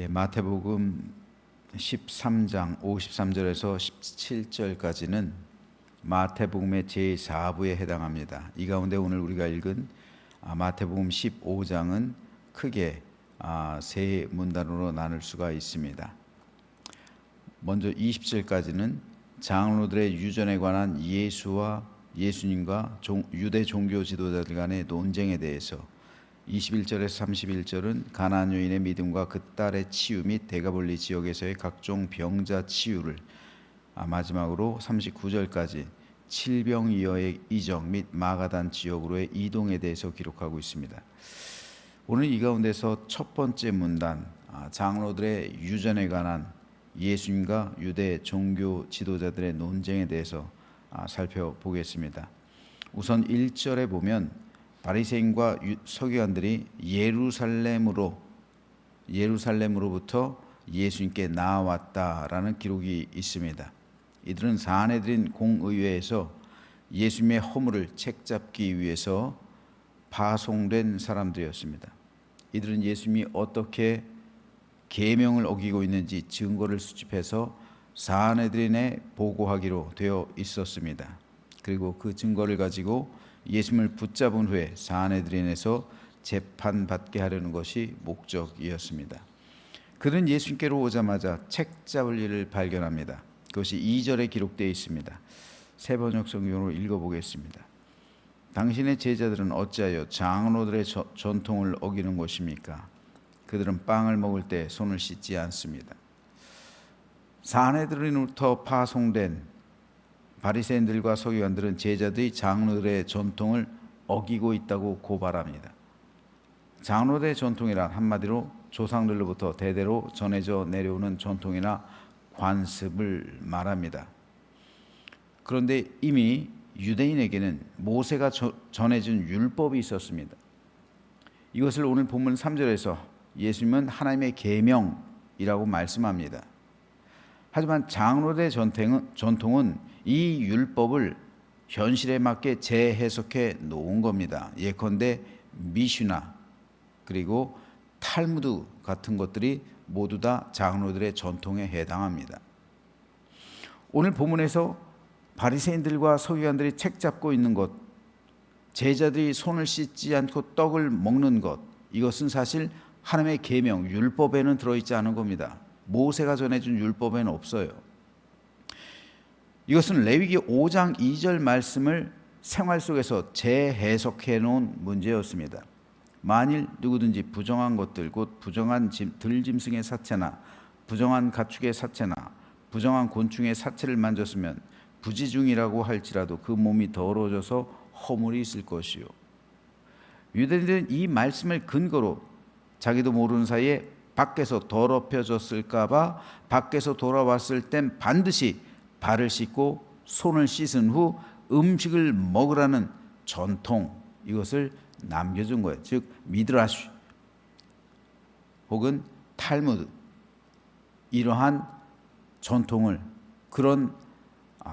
마태복음 13장 53절에서 17절까지는 마태복음의 제4부에 해당합니다. 이 가운데 오늘 우리가 읽은 마태복음 15장은 크게 세 문단으로 나눌 수가 있습니다. 먼저 20절까지는 장로들의 유전에 관한 예수님과 유대 종교 지도자들 간의 논쟁에 대해서, 21절에서 31절은 가나안 여인의 믿음과 그 딸의 치유 및 데가볼리 지역에서의 각종 병자 치유를, 마지막으로 39절까지 칠병이어의 이적 및 마가단 지역으로의 이동에 대해서 기록하고 있습니다. 오늘 이 가운데서 첫 번째 문단, 장로들의 유전에 관한 예수님과 유대 종교 지도자들의 논쟁에 대해서 살펴보겠습니다. 우선 1절에 보면 바리새인과 서기관들이 예루살렘으로부터 예수님께 나왔다라는 기록이 있습니다. 이들은 산헤드린 공의회에서 예수님의 허물을 책잡기 위해서 파송된 사람들이었습니다. 이들은 예수님이 어떻게 계명을 어기고 있는지 증거를 수집해서 산헤드린에 보고하기로 되어 있었습니다. 그리고 그 증거를 가지고 예수님을 붙잡은 후에 산헤드린에서 재판받게 하려는 것이 목적이었습니다. 그들은 예수님께로 오자마자 책 잡을 일을 발견합니다. 그것이 2절에 기록되어 있습니다. 새 번역 성경으로 읽어보겠습니다. 당신의 제자들은 어찌하여 장로들의 전통을 어기는 것입니까? 그들은 빵을 먹을 때 손을 씻지 않습니다. 산헤드린으로부터 파송된 바리새인들과 서기관들은 제자들이 장로들의 전통을 어기고 있다고 고발합니다. 장로들의 전통이란 한마디로 조상들로부터 대대로 전해져 내려오는 전통이나 관습을 말합니다. 그런데 이미 유대인에게는 모세가 전해준 율법이 있었습니다. 이것을 오늘 본문 3절에서 예수님은 하나님의 계명이라고 말씀합니다. 하지만 장로들의 전통은 이 율법을 현실에 맞게 재해석해 놓은 겁니다. 예컨대 미슈나 그리고 탈무드 같은 것들이 모두 다 장로들의 전통에 해당합니다. 오늘 본문에서 바리새인들과 서기관들이 책 잡고 있는 것, 제자들이 손을 씻지 않고 떡을 먹는 것, 이것은 사실 하나님의 계명, 율법에는 들어있지 않은 겁니다. 모세가 전해준 율법에는 없어요. 이것은 레위기 5장 2절 말씀을 생활 속에서 재해석해 놓은 문제였습니다. 만일 누구든지 부정한 것들, 곧 부정한 들짐승의 사체나 부정한 가축의 사체나 부정한 곤충의 사체를 만졌으면 부지중이라고 할지라도 그 몸이 더러워져서 허물이 있을 것이요. 유대인들은 이 말씀을 근거로 자기도 모르는 사이에 밖에서 더럽혀졌을까 봐 밖에서 돌아왔을 땐 반드시 발을 씻고 손을 씻은 후 음식을 먹으라는 전통, 이것을 남겨준 거예요. 즉 미드라시 혹은 탈무드, 이러한 전통을 그런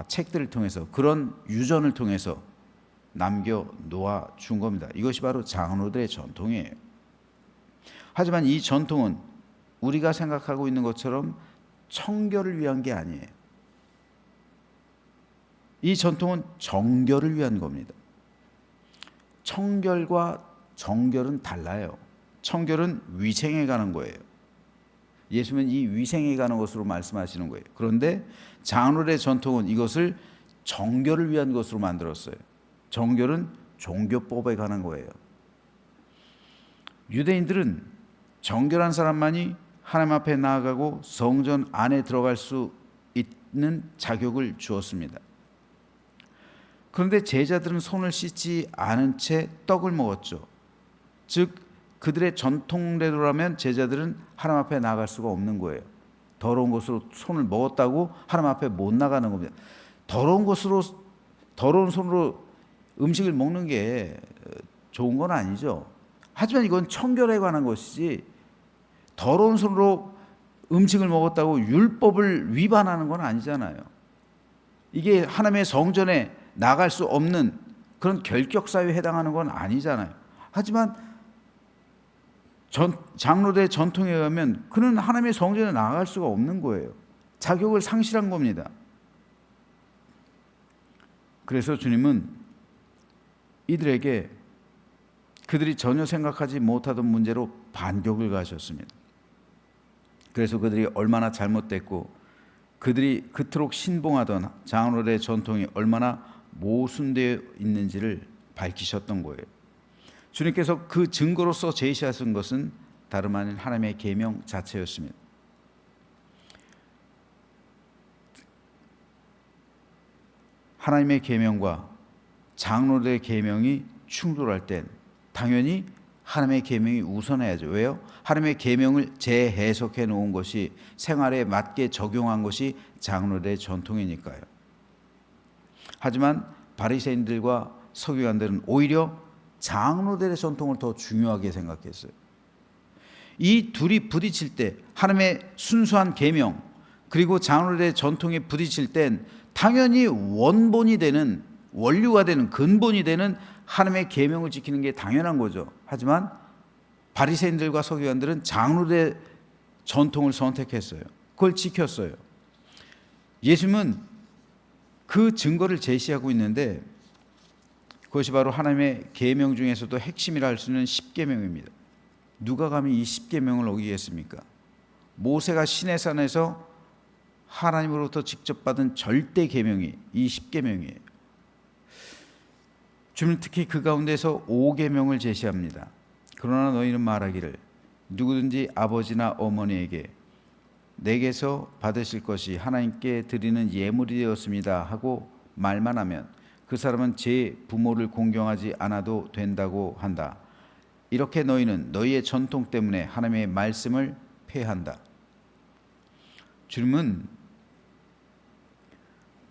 책들을 통해서, 그런 유전을 통해서 남겨 놓아 준 겁니다. 이것이 바로 장로들의 전통이에요. 하지만 이 전통은 우리가 생각하고 있는 것처럼 청결을 위한 게 아니에요. 이 전통은 정결을 위한 겁니다. 청결과 정결은 달라요. 청결은 위생에 가는 거예요. 예수님은 이 위생에 가는 것으로 말씀하시는 거예요. 그런데 장로의 전통은 이것을 정결을 위한 것으로 만들었어요. 정결은 종교법에 관한 거예요. 유대인들은 정결한 사람만이 하나님 앞에 나아가고 성전 안에 들어갈 수 있는 자격을 주었습니다. 그런데 제자들은 손을 씻지 않은 채 떡을 먹었죠. 즉 그들의 전통대로라면 제자들은 하나님 앞에 나아갈 수가 없는 거예요. 더러운 것으로 손을 먹었다고 하나님 앞에 못 나가는 겁니다. 더러운 손으로 음식을 먹는 게 좋은 건 아니죠. 하지만 이건 청결에 관한 것이지, 더러운 손으로 음식을 먹었다고 율법을 위반하는 건 아니잖아요. 이게 하나님의 성전에 나갈 수 없는 그런 결격 사유에 해당하는 건 아니잖아요. 하지만 장로대 전통에 의하면 그는 하나님의 성전에 나아갈 수가 없는 거예요. 자격을 상실한 겁니다. 그래서 주님은 이들에게 그들이 전혀 생각하지 못하던 문제로 반격을 가하셨습니다. 그래서 그들이 얼마나 잘못됐고 그들이 그토록 신봉하던 장로대 전통이 얼마나 모순되어 있는지를 밝히셨던 거예요. 주님께서 그 증거로서 제시하신 것은 다름 아닌 하나님의 계명 자체였습니다. 하나님의 계명과 장로들의 계명이 충돌할 땐 당연히 하나님의 계명이 우선해야죠. 왜요? 하나님의 계명을 재해석해 놓은 것이 생활에 맞게 적용한 것이 장로들의 전통이니까요. 하지만 바리새인들과 서기관들은 오히려 장로들의 전통을 더 중요하게 생각했어요. 이 둘이 부딪힐 때 하나님의 순수한 계명 그리고 장로들의 전통이 부딪힐 땐 당연히 원본이 되는 원류가 되는 근본이 되는 하나님의 계명을 지키는 게 당연한 거죠. 하지만 바리새인들과 서기관들은 장로들의 전통을 선택했어요. 그걸 지켰어요. 예수님은 그 증거를 제시하고 있는데 그것이 바로 하나님의 계명 중에서도 핵심이라 할 수 있는 십계명입니다. 누가 감히 이 십계명을 어기겠습니까? 모세가 시내산에서 하나님으로부터 직접 받은 절대 계명이 이 십계명이에요. 주님은 특히 그 가운데서 5계명을 제시합니다. 그러나 너희는 말하기를 누구든지 아버지나 어머니에게 내게서 받으실 것이 하나님께 드리는 예물이 되었습니다 하고 말만 하면 그 사람은 제 부모를 공경하지 않아도 된다고 한다. 이렇게 너희는 너희의 전통 때문에 하나님의 말씀을 폐한다. 주님은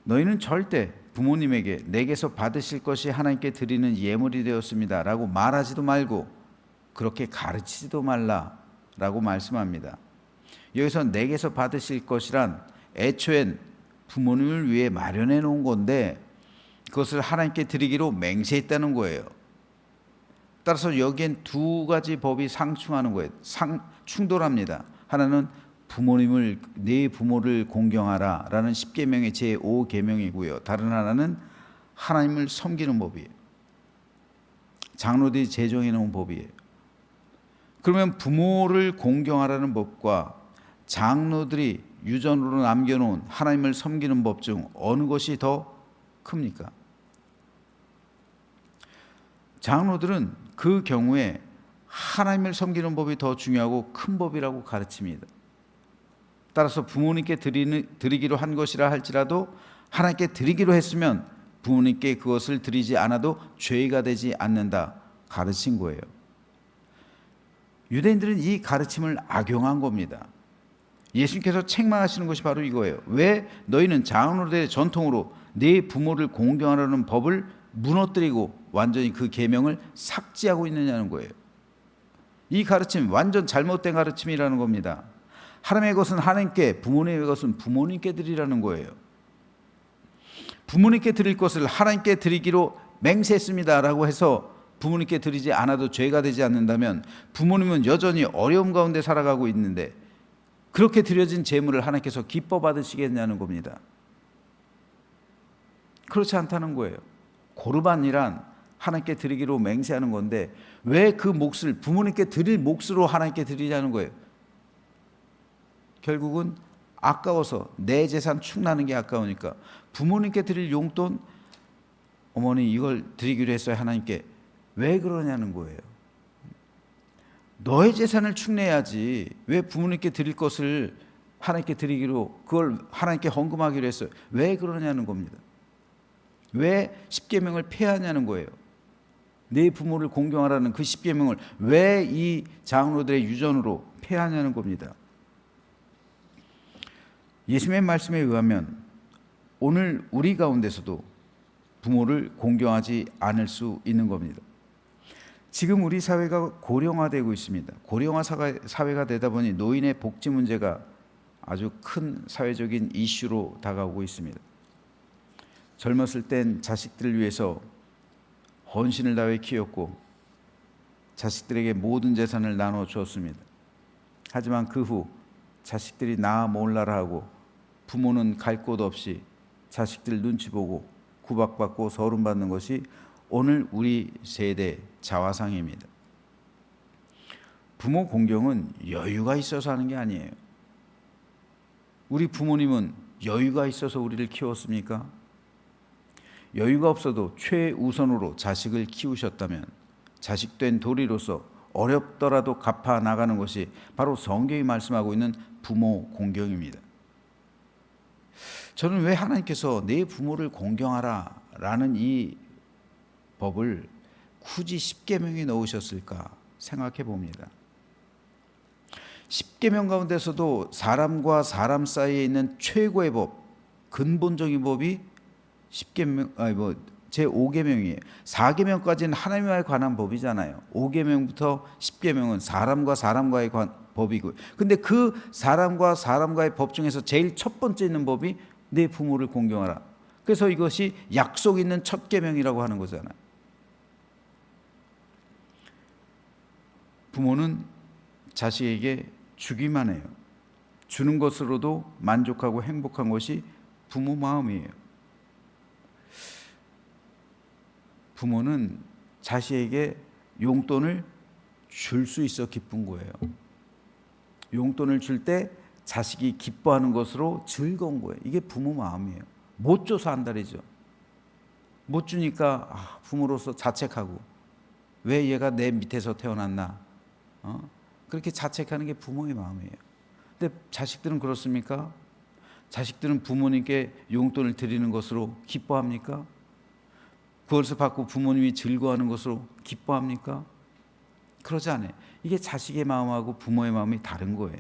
너희는 절대 부모님에게 내게서 받으실 것이 하나님께 드리는 예물이 되었습니다 라고 말하지도 말고 그렇게 가르치지도 말라라고 말씀합니다. 여기서 내게서 받으실 것이란 애초엔 부모님을 위해 마련해 놓은 건데 그것을 하나님께 드리기로 맹세했다는 거예요. 따라서 여기엔 두 가지 법이 상충하는 거예요. 충돌합니다. 하나는 부모님을 네 부모를 공경하라 라는 십계명의 제5계명이고요. 다른 하나는 하나님을 섬기는 법이에요. 장로들이 제정해 놓은 법이에요. 그러면 부모를 공경하라는 법과 장로들이 유전으로 남겨놓은 하나님을 섬기는 법 중 어느 것이 더 큽니까? 장로들은 그 경우에 하나님을 섬기는 법이 더 중요하고 큰 법이라고 가르칩니다. 따라서 부모님께 드리기로 한 것이라 할지라도 하나님께 드리기로 했으면 부모님께 그것을 드리지 않아도 죄가 되지 않는다 가르친 거예요. 유대인들은 이 가르침을 악용한 겁니다. 예수님께서 책망하시는 것이 바로 이거예요. 왜 너희는 장로들의 전통으로 네 부모를 공경하라는 법을 무너뜨리고 완전히 그 계명을 삭제하고 있느냐는 거예요. 이 가르침 완전 잘못된 가르침이라는 겁니다. 하나님의 것은 하나님께, 부모님의 것은 부모님께 드리라는 거예요. 부모님께 드릴 것을 하나님께 드리기로 맹세했습니다라고 해서 부모님께 드리지 않아도 죄가 되지 않는다면 부모님은 여전히 어려움 가운데 살아가고 있는데 그렇게 드려진 재물을 하나님께서 기뻐 받으시겠냐는 겁니다. 그렇지 않다는 거예요. 고르반이란 하나님께 드리기로 맹세하는 건데 왜 그 몫을 부모님께 드릴 몫으로 하나님께 드리자는 거예요. 결국은 아까워서 내 재산 축나는 게 아까우니까 부모님께 드릴 용돈 어머니 이걸 드리기로 했어요 하나님께. 왜 그러냐는 거예요. 너의 재산을 축내야지 왜 부모님께 드릴 것을 하나님께 드리기로 그걸 하나님께 헌금하기로 했어요. 왜 그러냐는 겁니다. 왜 십계명을 폐하냐는 거예요. 내 부모를 공경하라는 그 십계명을 왜 이 장로들의 유전으로 폐하냐는 겁니다. 예수님의 말씀에 의하면 오늘 우리 가운데서도 부모를 공경하지 않을 수 있는 겁니다. 지금 우리 사회가 고령화되고 있습니다. 고령화 사회가 되다 보니 노인의 복지 문제가 아주 큰 사회적인 이슈로 다가오고 있습니다. 젊었을 땐 자식들을 위해서 헌신을 다해 키웠고 자식들에게 모든 재산을 나눠 주었습니다. 하지만 그 후 자식들이 나 몰라라 하고 부모는 갈 곳 없이 자식들 눈치 보고 구박받고 서름받는 것이 오늘 우리 세대 자화상입니다. 부모 공경은 여유가 있어서 하는 게 아니에요. 우리 부모님은 여유가 있어서 우리를 키웠습니까? 여유가 없어도 최우선으로 자식을 키우셨다면 자식된 도리로서 어렵더라도 갚아 나가는 것이 바로 성경이 말씀하고 있는 부모 공경입니다. 저는 왜 하나님께서 내 부모를 공경하라 라는 이 법을 굳이 십계명에 넣으셨을까 생각해 봅니다. 십계명 가운데서도 사람과 사람 사이에 있는 최고의 법, 근본적인 법이 제5계명이에요. 4계명까지는 하나님과에 관한 법이잖아요. 5계명부터 10계명은 사람과 사람과의 법이고요. 근데 그 사람과 사람과의 법 중에서 제일 첫 번째 있는 법이 내 부모를 공경하라. 그래서 이것이 약속 있는 첫 계명이라고 하는 거잖아요. 부모는 자식에게 주기만 해요. 주는 것으로도 만족하고 행복한 것이 부모 마음이에요. 부모는 자식에게 용돈을 줄 수 있어 기쁜 거예요. 용돈을 줄 때 자식이 기뻐하는 것으로 즐거운 거예요. 이게 부모 마음이에요. 못 줘서 안달이죠. 못 주니까 부모로서 자책하고 왜 얘가 내 밑에서 태어났나 그렇게 자책하는 게 부모의 마음이에요. 근데 자식들은 그렇습니까? 자식들은 부모님께 용돈을 드리는 것으로 기뻐합니까? 그것을 받고 부모님이 즐거워하는 것으로 기뻐합니까? 그러지 않아요. 이게 자식의 마음하고 부모의 마음이 다른 거예요.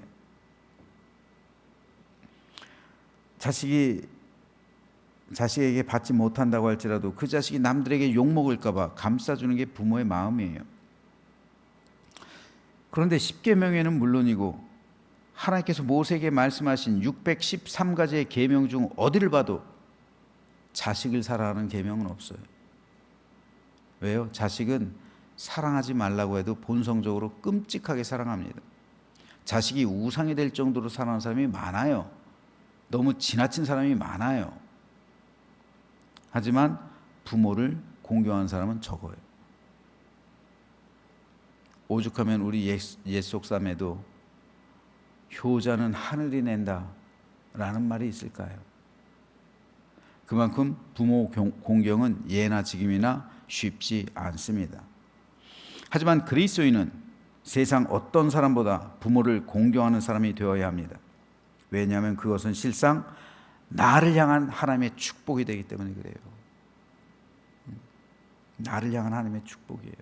자식에게 받지 못한다고 할지라도 그 자식이 남들에게 욕먹을까 봐 감싸주는 게 부모의 마음이에요. 그런데 십계명에는 물론이고 하나님께서 모세에게 말씀하신 613가지의 계명 중 어디를 봐도 자식을 사랑하는 계명은 없어요. 왜요? 자식은 사랑하지 말라고 해도 본성적으로 끔찍하게 사랑합니다. 자식이 우상이 될 정도로 사랑하는 사람이 많아요. 너무 지나친 사람이 많아요. 하지만 부모를 공경하는 사람은 적어요. 오죽하면 우리 옛 속담에도 효자는 하늘이 낸다 라는 말이 있을까요? 그만큼 부모 공경은 예나 지금이나 쉽지 않습니다. 하지만 그리스도인은 세상 어떤 사람보다 부모를 공경하는 사람이 되어야 합니다. 왜냐하면 그것은 실상 나를 향한 하나님의 축복이 되기 때문에 그래요. 나를 향한 하나님의 축복이에요.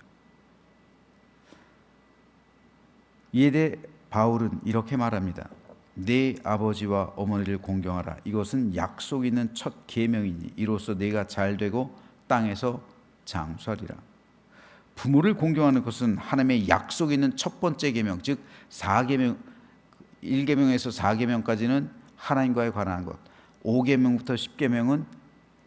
이에 대해 바울은 이렇게 말합니다. 내 아버지와 어머니를 공경하라. 이것은 약속 있는 첫 계명이니 이로써 내가 잘되고 땅에서 장수하리라. 부모를 공경하는 것은 하나님의 약속 있는 첫 번째 계명, 즉 4계명, 1계명에서 4계명까지는 하나님과에 관한 것, 5계명부터 10계명은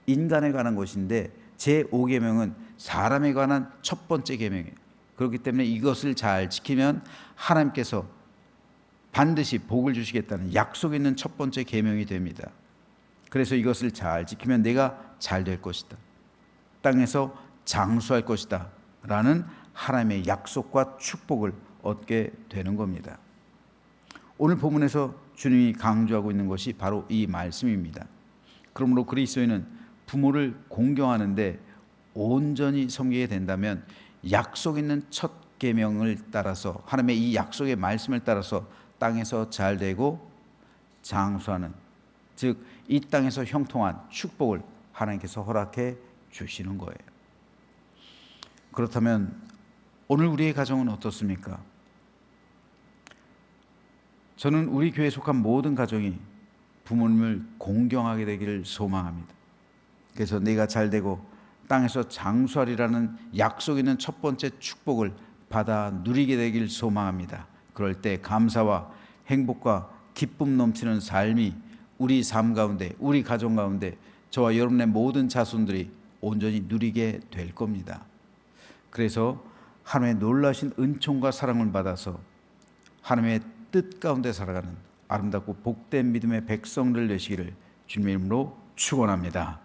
인간에 관한 것인데 제5계명은 사람에 관한 첫 번째 계명이에요. 그렇기 때문에 이것을 잘 지키면 하나님께서 반드시 복을 주시겠다는 약속 있는 첫 번째 계명이 됩니다. 그래서 이것을 잘 지키면 내가 잘 될 것이다. 땅에서 장수할 것이다. 라는 하나님의 약속과 축복을 얻게 되는 겁니다. 오늘 본문에서 주님이 강조하고 있는 것이 바로 이 말씀입니다. 그러므로 그리스도인은 부모를 공경하는데 온전히 섬기게 된다면 약속 있는 첫 계명을 따라서 하나님의 이 약속의 말씀을 따라서 땅에서 잘 되고 장수하는, 즉 이 땅에서 형통한 축복을 하나님께서 허락해 주시는 거예요. 그렇다면 오늘 우리의 가정은 어떻습니까? 저는 우리 교회에 속한 모든 가정이 부모님을 공경하게 되기를 소망합니다. 그래서 내가 잘 되고 땅에서 장수하리라는 약속 있는 첫 번째 축복을 받아 누리게 되길 소망합니다. 그럴 때 감사와 행복과 기쁨 넘치는 삶이 우리 삶 가운데, 우리 가정 가운데 저와 여러분의 모든 자손들이 온전히 누리게 될 겁니다. 그래서 하나님의 놀라신 은총과 사랑을 받아서 하나님의 뜻 가운데 살아가는 아름답고 복된 믿음의 백성들 되시기를 주님의 이름으로 축원합니다.